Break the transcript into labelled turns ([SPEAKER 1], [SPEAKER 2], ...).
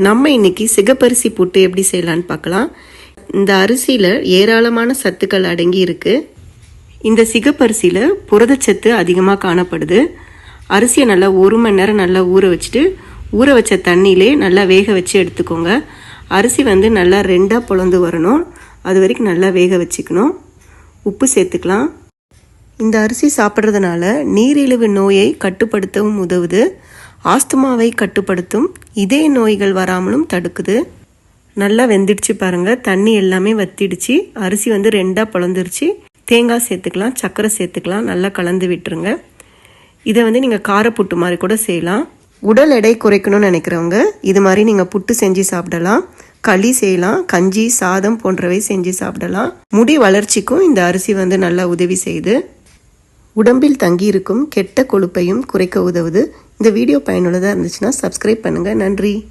[SPEAKER 1] நம்ம இன்னைக்கு சிகப்பரிசி புட்டு எப்படி செய்யலான்னு பார்க்கலாம். இந்த அரிசியில் ஏராளமான சத்துக்கள் அடங்கி இருக்கு. இந்த சிகப்பரிசியில் புரதச்சத்து அதிகமாக காணப்படுது. அரிசியை நல்லா 1 மணி நேரம் நல்லா ஊற வச்சுட்டு ஊற வச்ச தண்ணியிலே நல்லா வேக வச்சு எடுத்துக்கோங்க. அரிசி நல்லா 2ஆக பொழந்து வரணும். அது வரைக்கும் நல்லா வேக வச்சுக்கணும். உப்பு சேர்த்துக்கலாம். இந்த அரிசி சாப்பிட்றதுனால நீரிழிவு நோயை கட்டுப்படுத்தவும் உதவுது. ஆஸ்துமாவை கட்டுப்படுத்தும். இதய நோய்கள் வராமலும் தடுக்குது. நல்லா வெந்துடுச்சு பாருங்கள். தண்ணி எல்லாமே வத்திடுச்சு. அரிசி 2ஆக பொழந்துருச்சு. தேங்காய் சேர்த்துக்கலாம், சர்க்கரை சேர்த்துக்கலாம். நல்லா கலந்து விட்டுருங்க. இதை நீங்கள் காரப்புட்டு மாதிரி கூட செய்யலாம். உடல் எடை குறைக்கணும்னு நினைக்கிறவங்க இது மாதிரி நீங்கள் புட்டு செஞ்சு சாப்பிடலாம். களி செய்யலாம், கஞ்சி, சாதம் போன்றவை செஞ்சு சாப்பிடலாம். முடி வளர்ச்சிக்கும் இந்த அரிசி நல்லா உதவி செய்யுது. உடம்பில் தங்கியிருக்கும் கெட்ட கொழுப்பையும் குறைக்க உதவுது. இந்த வீடியோ பயனுள்ளதாக இருந்துச்சுன்னா சப்ஸ்கிரைப் பண்ணுங்கள். நன்றி.